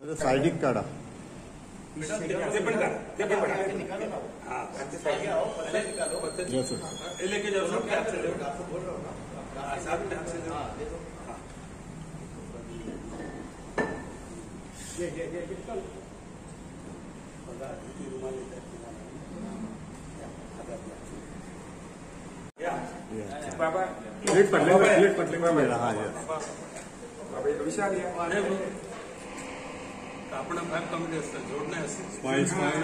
साइडिक काढा ते पण काढा ते पण काढा हाँ लेके जाओ सब कैप्चर साथ में आपसे बाबा प्लेट पडले हाँ विशाल आपण भाग कमी असतं जोडणे असते स्माइल स्माइल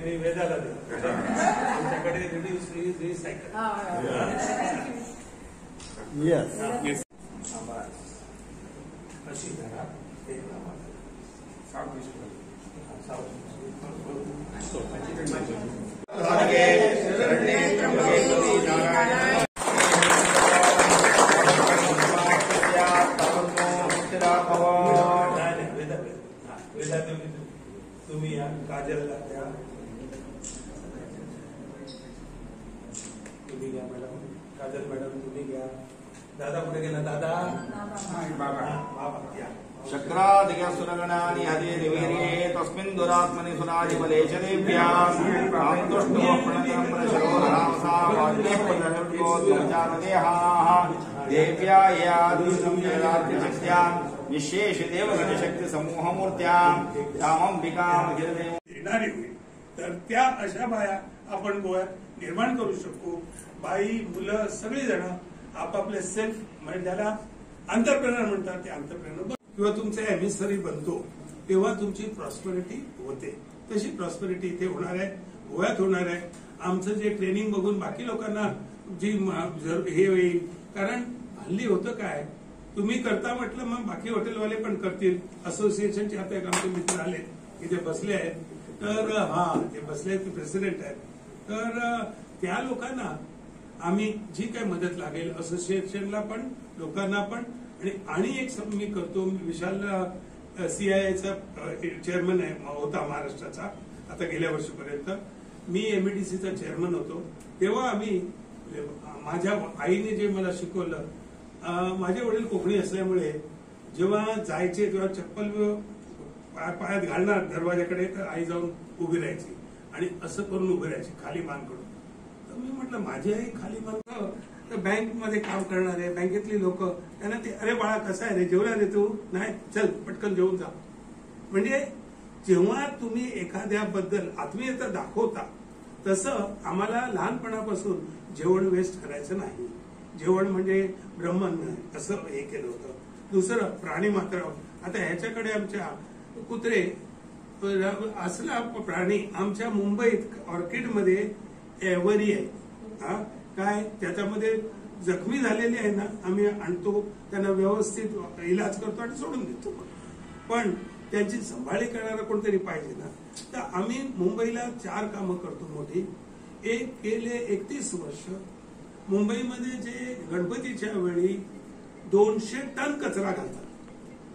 मी वेदाला तुमच्याकडे रिड्यूस रिसायकल यस अशी धरा तुम्ही या काजलला द्या तुम्ही घ्या मॅडम काजल मॅडम तुम्ही घ्या दादा कुठे गेला दादा बाबा बाबा या शक्रादिगसुरगणानि हदे निवीर्ये तस्मिन् दुरात्मनि सुराजिबलेशदेभ्याम् आन्तुष्टो प्रणतम्रशरोधरांसा वाद्येपदनिर्गोद्विचारदेहाः देव्या यादिशक्त्याम् विशेषदेवगणशक्तिसमूहमूर्त्याम् तामम्बिकाम् गिरदेव येणारी होईल तर त्या अशा बाया आपण गोव्यात निर्माण करू शकू बाई मुलं सगळी जण आपापले सेल्फ म्हणजे ज्याला एंटरप्रेनर म्हणतात ते एंटरप्रेनर किंवा तुमचा एमिसरी बनतो तेव्हा तुमची प्रॉस्पेरिटी होते तशी प्रॉस्पेरिटी इथे होणार आहे गोव्यात होणार आहे आमचं जे ट्रेनिंग बघून बाकी लोकांना जी हे होईल कारण हल्ली होतं काय तुम्ही करता म्हटलं मग बाकी हॉटेलवाले पण करतील असोसिएशनचे आता एक आमचे मित्र आले इथे बसले आहेत तर हा ते बसले ते प्रेसिडेंट आहेत तर त्या लोकांना आम्ही जी काही मदत लागेल असोसिएशनला पण लोकांना पण आणि एक मी करतो विशाल सीआयआयचा चेअरमन आहे होता महाराष्ट्राचा आता गेल्या वर्षीपर्यंत मी एमईडीसीचा चेअरमन होतो तेव्हा आम्ही माझ्या आईने जे मला शिकवलं माझे वडील कोकणी असल्यामुळे जेव्हा जायचे तेव्हा चप्पल पायात घालणार दरवाजाकडे तर आई जाऊन उभी राहायची आणि असं करून उभी राहायची खाली मान करून तर मी म्हटलं माझी आई खाली मान तर बँकमध्ये काम करणारे बँकेतली लोक त्यांना ते अरे बाळा कसं आहे रे जेवला रे तू नाही चल पटकन जेवून जा म्हणजे जेव्हा तुम्ही एखाद्याबद्दल आत्मीयता दाखवता तसं आम्हाला लहानपणापासून जेवण वेस्ट करायचं नाही जेवण म्हणजे ब्रह्मन्न असं हे केलं होतं दुसरं प्राणी मात्र आता ह्याच्याकडे आमच्या कुत्रे असला प्राणी आमच्या मुंबईत ऑर्किडमध्ये एव्हरी आहे हा काय त्याच्यामध्ये जखमी झालेले आहे ना आम्ही आणतो त्यांना व्यवस्थित इलाज करतो आणि सोडून देतो पण त्यांची संभाळी करणारा कोणतरी पाहिजे ना तर आम्ही मुंबईला 4 कामं करतो मोठी एक गेले 31 वर्ष मुंबईमध्ये जे गणपतीच्या वेळी 200 टन कचरा घालतात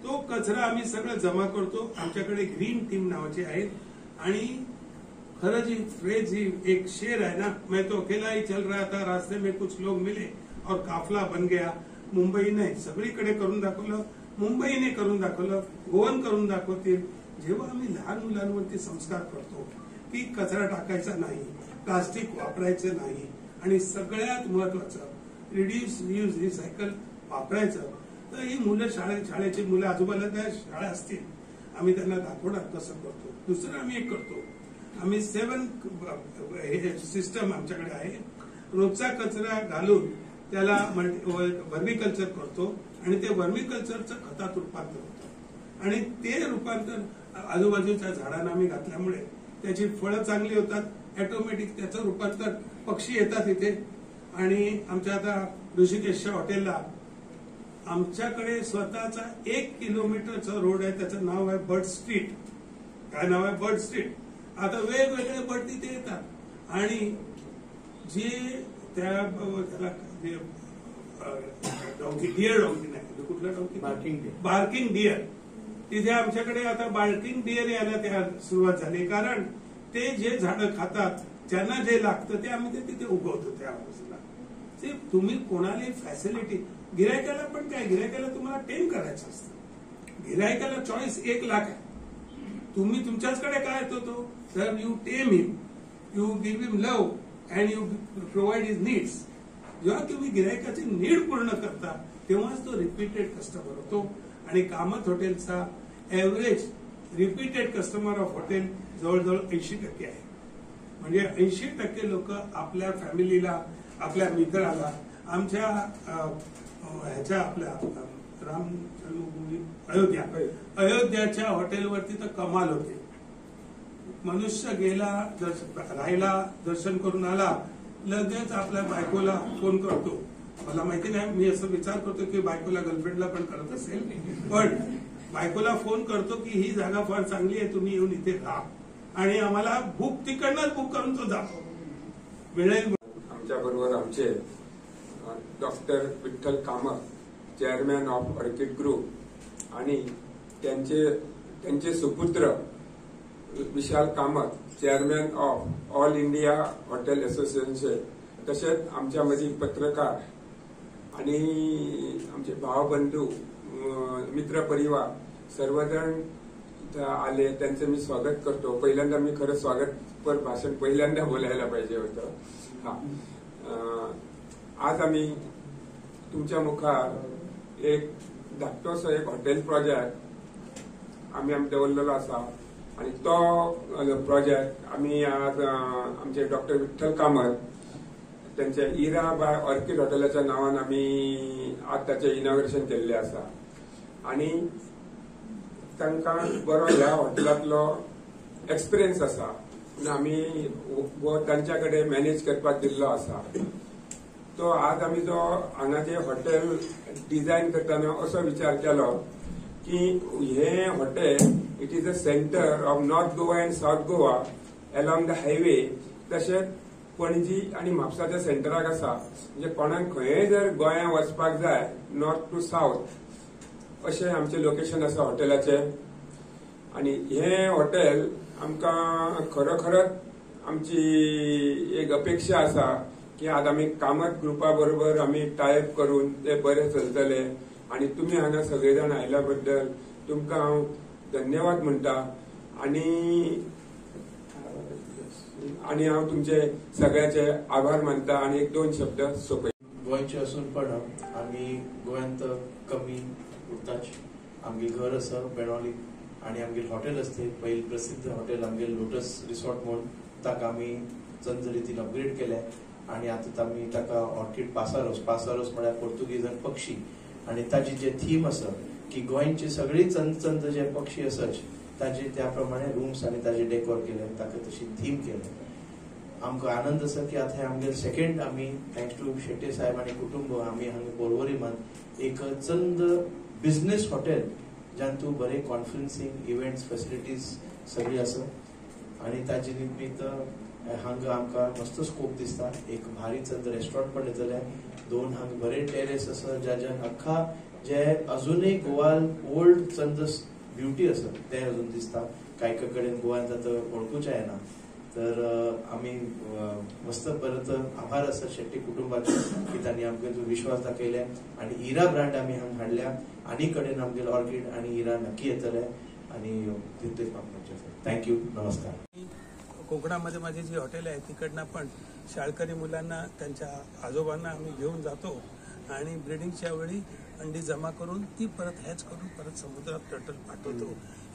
तो कचरा आम्ही सगळं जमा करतो आमच्याकडे ग्रीन टीम नावाची आहेत आणि खरं जी फ्रेज ही एक शेर है ना मैं तो अकेला ही चल रहा था रास्ते में कुछ लोग मिले और काफला बन गया मुंबईने सगळीकडे करून दाखवलं मुंबईने करून दाखवलं गोवन करून दाखवतील जेव्हा आम्ही लहान मुलांवरती संस्कार करतो की कचरा टाकायचा नाही प्लास्टिक वापरायचं नाही आणि सगळ्यात महत्वाचं रिड्यूस रियूज रिसायकल वापरायचं तर ही मुलं शाळेची मुलं आजूबाजूला त्या शाळा असतील आम्ही त्यांना दाखवणार कसं करतो दुसरं आम्ही एक करतो आम्ही 7 सिस्टम आमच्याकडे आहे रोजचा कचरा घालून त्याला व्हर्मिकल्चर करतो आणि ते व्हर्मिकल्चरचं खतात रूपांतर होतं आणि ते रूपांतर आजूबाजूच्या झाडांना आम्ही घातल्यामुळे त्याची फळं चांगली होतात ऑटोमॅटिक त्याचं रूपांतर पक्षी येतात इथे आणि आमच्या आता ऋषिकेशच्या हॉटेलला आमच्याकडे स्वतःचा 1 किलोमीटरचा रोड आहे त्याचं नाव आहे बर्ड स्ट्रीट काय नाव आहे बर्ड स्ट्रीट आता वेगवेगळे बर्ड तिथे येतात आणि जे त्याला डॉंकी डिअर डॉंकी नाही कुठला डॉंकी बार्किंग डिअर तिथे आमच्याकडे आता बार्किंग डिअर यायला त्या सुरुवात झाली कारण ते जे झाडं खातात ज्यांना जे लागतं ते आम्ही ते तिथे उगवतो त्या बाजूला. ते तुम्ही कोणालाही फॅसिलिटी, गिरायकाला पण काय, गिरायकाला तुम्हाला टेम करायचं असतं. गिरायकाला चॉईस 1 लाख आहे. तुम्ही तुमच्याचकडे काय येतो तो, तर you TEM him, you give him love and you provide his needs. जेव्हा तुम्ही गिरायकाची नीड पूर्ण करता तेव्हाच तो रिपीटेड कस्टमर होतो. आणि कामत हॉटेलचा average repeated customer of hotel जवळजवळ 80% आहे. म्हणजे 80% लोक आपल्या फॅमिलीला, आपल्या मित्राला, आमच्या ह्याच्या आपल्या राम जन्मभूमी अयोध्याच्या हॉटेलवरती तर कमाल होते. मनुष्य गेला, राहिला, दर्शन करून आला, लगेच आपल्या बायकोला फोन करतो. मला माहिती नाही, मी असं विचार करतो की बायकोला गर्लफ्रेंडला पण करत असेल, पण बायकोला फोन करतो की ही जागा फार चांगली आहे, तुम्ही येऊन इथे राहा. आणि आम्हाला बुक तिकडनंच बुक करून तो जातो. वेळेत आमच्या बरोबर आमचे doctor Vitthal Kamat, chairman of Orchid group, आणि त्यांचे सुपुत्र Vishal Kamat, chairman of all India hotel association, तसेच आमच्यामध्ये पत्रकार आणि आमचे भावबंधू, मित्र परिवार सर्वजण इथं आले. त्यांचं मी स्वागत करतो. पहिल्यांदा मी खरं स्वागतपर भाषण पहिल्यांदा बोलायला पाहिजे होतं. आज आम्ही तुमच्या मुखार एक धाकटोसो एक हॉटेल प्रोजेक्ट आम्ही दवरलेलो आसा. आणि तो प्रोजेक्ट आम्ही आज आमचे डॉक्टर विठ्ठल कामत त्यांच्या इरा बाय ऑर्किड हॉटेलाच्या नावान आम्ही आज त्याचे इनॉग्रेशन केल्ले आसा. आणि तांकां बरो ह्या हॉटेलांतलो एक्सपिरियन्स आसा आनी आमी तांच्या कडेन मॅनेज करपाक दिल्लो आसा. तो आज आमी जो हांगा जे हॉटेल डिझायन करतना असो विचार केलो की हे hotel it is a centre of north Goa and south Goa along the highway. तशेंच पणजी आणि म्हापसाच्या सेंटराक आसा. म्हणजे कोणाक खंय जर गोंया वचपाक जाय नॉर्थ टू साउथ अशें आमचे लोकेशन आसा हॉटेलाचे. आणि हे हॉटेल आमकां खरोखरच आमची एक अपेक्षा आसा की आज आमी कामत ग्रुपा बरोबर आमी टायप करून ते बरें चलतले. आणि तुम्ही हांगा सगळेजण आयल्या बद्दल तुमकां हांव धन्यवाद म्हणटा. आणि हांव तुमचे सगळ्याचे आभार मानता. आणि 1-2 शब्द सोपय. गोंयचे असून पण आमी गोंयांत कमी उरताच. आमगे घर आसा बेळोली आणि आमगे हॉटेल असते. पयली प्रसिद्ध हॉटेल आमगे लोटस रिसॉर्ट म्हणून ताका आमी चंद रितीन अपग्रेड केले. आणि आता आमी ताका ऑर्किड पासारोस म्हळ्यार पोर्तुगीजान पक्षी. आणि ताची जे थीम आसा की गोंयचे सगळे चंद जे पक्षी आसात ताजे त्या प्रमाणे रूम्स आणि ताजे डेकोर केले, ताका तशी थीम केले. आमकां आनंद आसा की आता हे आमगे सेकंड आमी थँक्स टू शेट्टे साहेब आणि कुटुंब आमी हांगा पोरवोरीमात एक चंद बिझनेस हॉटेल ज्यान तूं बरे कॉन्फरन्सिंग इव्हेंट्स फॅसिलिटीज सगळी आसा. आणि ताजे निमित्त हांगा आमकां मस्त स्कोप दिसता. एक भारी चंद रेस्टॉरंट पण येतले. 2 हांगा बरे टेरेस आसा ज्याच्यान अख्खा जे अजूनही गोवान ओल्ड चंद ब्युटी आसा ते अजून दिसता. काय कडेन गोवान जाता वळखूच येना. तर आमी मस्त परत आभार आसा शेट्टी कुटुंबाचे की तांणी आमकां विश्वास दाखयले आणि इरा ब्रँड आमी हांगा हाडल्या. आनी कडेन आमगे ऑर्किड आणि इरा नक्की येतले. आणि तितलेच म्हाका थँक्यू. नमस्कार. कोकणामध्ये माझी जी हॉटेल आहे तिकडनं पण शाळकरी मुलांना त्यांच्या आजोबांना आम्ही घेऊन जातो आणि ब्रीडिंगच्या वेळी अंडी जमा करून ती परत हॅच करून परत समुद्रात टर्टल पाठवतो.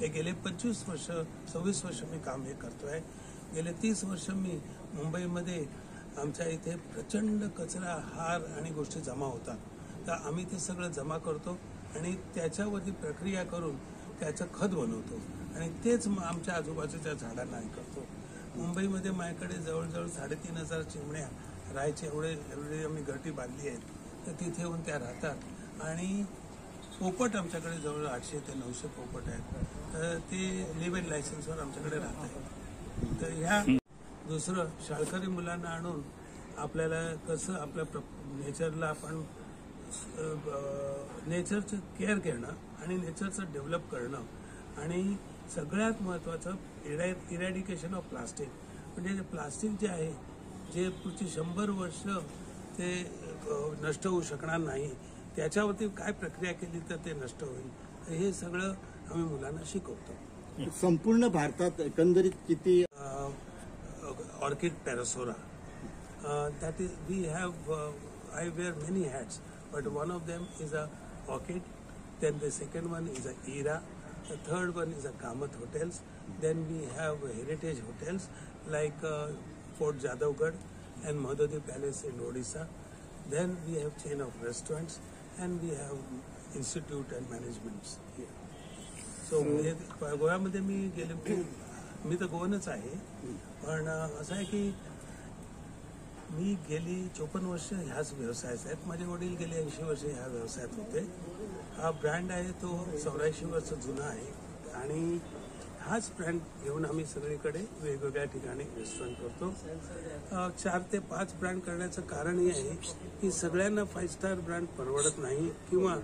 हे गेले 25 वर्ष 26 वर्ष मी काम हे करतोय. गेले 30 वर्ष मी मुंबईमध्ये आमच्या इथे प्रचंड कचरा, हार आणि गोष्टी जमा होतात. तर आम्ही ते सगळं जमा करतो आणि त्याच्यावरती प्रक्रिया करून त्याचं खत बनवतो आणि तेच आमच्या आजूबाजूच्या झाडांना हे करतो. मुंबईमध्ये माझ्याकडे जवळजवळ 3,500 चिमण्या राहायचे एवढे आम्ही घरटी बांधली आहेत. तर तिथे येऊन त्या राहतात. आणि पोपट आमच्याकडे जवळ 800 ते 900 पोपट आहेत. तर ते लिव्ह इन लायसन्सवर आमच्याकडे राहत आहेत. तर ह्या दुसरं शाळकरी मुलांना आणून आपल्याला कसं आपल्या नेचरला आपण नेचरचं केअर करणं आणि नेचरचं डेव्हलप करणं आणि सगळ्यात महत्त्वाचं इरॅडिकेशन ऑफ प्लास्टिक. म्हणजे जे प्लास्टिक जे आहे जे पुढची 100 वर्ष ते नष्ट होऊ शकणार नाही, त्याच्यावरती काय प्रक्रिया केली तर ते नष्ट होईल, तर हे सगळं आम्ही मुलांना शिकवतो. संपूर्ण भारतात एकंदरीत किती orchid पॅरासोरा, that is we have I wear many hats, but one of them is a orchid, then the second one is a Era, the third one is a Kamath hotels, then we have heritage hotels like Fort Jadavgarh and Madhudi Palace in Odisha, then we have chain of restaurants and we have institute and managements here. So गोव्यामध्ये मी गेले, मी तर गोवनच आहे, पण असं आहे की मी गेली 54 वर्ष ह्याच व्यवसायात आहेत. माझे वडील गेले 80 वर्ष ह्या व्यवसायात होते. हा ब्रँड आहे तो 84 वर्ष जुना आहे आणि हाच ब्रँड घेऊन आम्ही सगळीकडे वेगवेगळ्या ठिकाणी रेस्टॉरंट करतो. 4 ते 5 ब्रँड करण्याचं कारण हे आहे की सगळ्यांना 5 स्टार ब्रँड परवडत नाही किंवा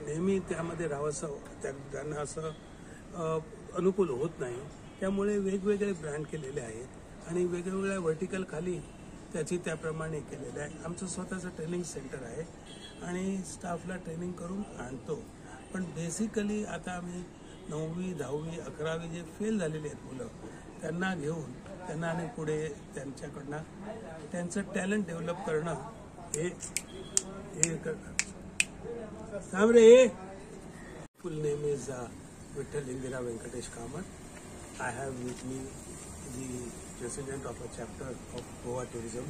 नेहमी त्यामध्ये राहावंसं त्यांना असं अनुकूल होत नाही. त्यामुळे वेगवेगळे ब्रँड केलेले आहेत आणि वेगवेगळ्या व्हर्टिकल खाली त्याची त्याप्रमाणे केलेलं आहे. आमचं स्वतःचं ट्रेनिंग सेंटर आहे आणि स्टाफला ट्रेनिंग करून आणतो. पण बेसिकली आता आम्ही 9वी 10वी 11वी जे फेल झालेले आहेत मुलं त्यांना घेऊन त्यांना आणि पुढे त्यांच्याकडनं त्यांचं टॅलेंट डेव्हलप करणं हे सांग रे. Full name is Vitthal Indira Venkatesh Kamat. I have with me the president of a chapter of Goa Tourism,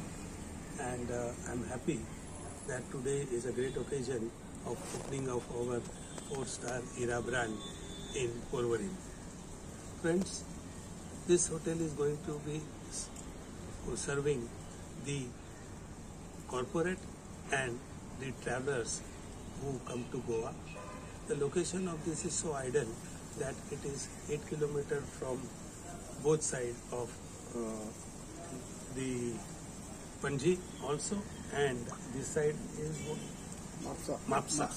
and I'm happy that today is a great occasion of opening of our 4-star Era brand in Porvorim. Friends, this hotel is going to be serving the corporate and the travelers who come to Goa. The location of this is so ideal that it is 8 kilometers from both sides of the Panji also, and this side is Mapsa.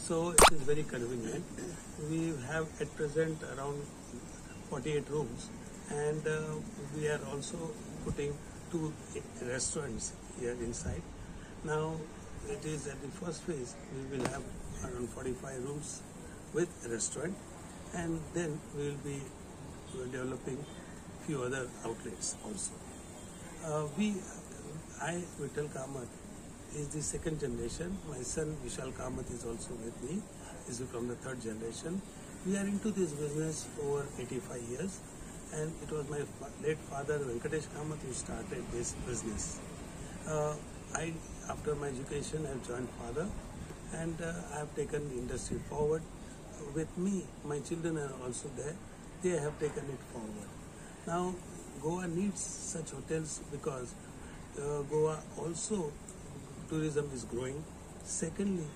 So it is very convenient. We have at present around 48 rooms, and we are also putting 2 restaurants here inside. Now it is at the first phase we will have around 45 rooms with restaurant, and then we will be developing few other outlets also. I, Vittal Kamath, is the second generation. My son Vishal Kamath is also with me. He's from the 3rd generation. We are into this business over 85 years, and it was my late father Venkatesh Kamath who started this business. After my education, I have joined father, and I have taken the industry forward. With me, my children are also there. They have taken it forward. Now, Goa needs such hotels because Goa also tourism is growing. Secondly,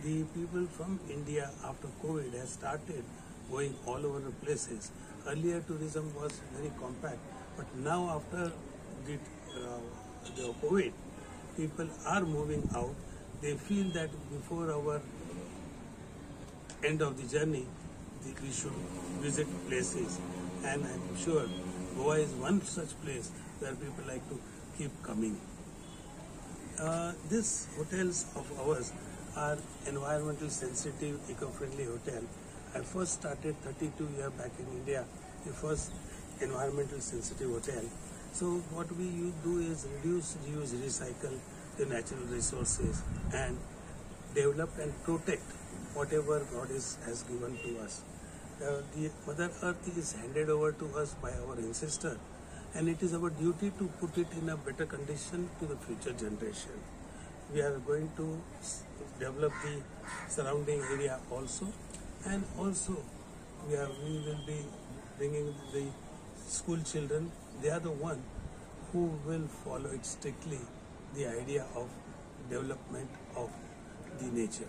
the people from India after COVID have started going all over the places. Earlier, tourism was very compact, but now after the COVID, people are moving out. They feel that before our end of the journey, we should visit places, and I'm sure Goa is one such place where people like to keep coming. These hotels of ours are environmental sensitive, eco-friendly hotel. I first started 32 years back in India, the first environmental sensitive hotel. So what we do is reduce, reuse, recycle the natural resources and develop and protect whatever God has given to us. The Mother Earth is handed over to us by our ancestor, and it is our duty to put it in a better condition to the future generation. We are going to develop the surrounding area also, and also we will be bringing the school children. They are the one who will follow it strictly, the idea of development of the nature.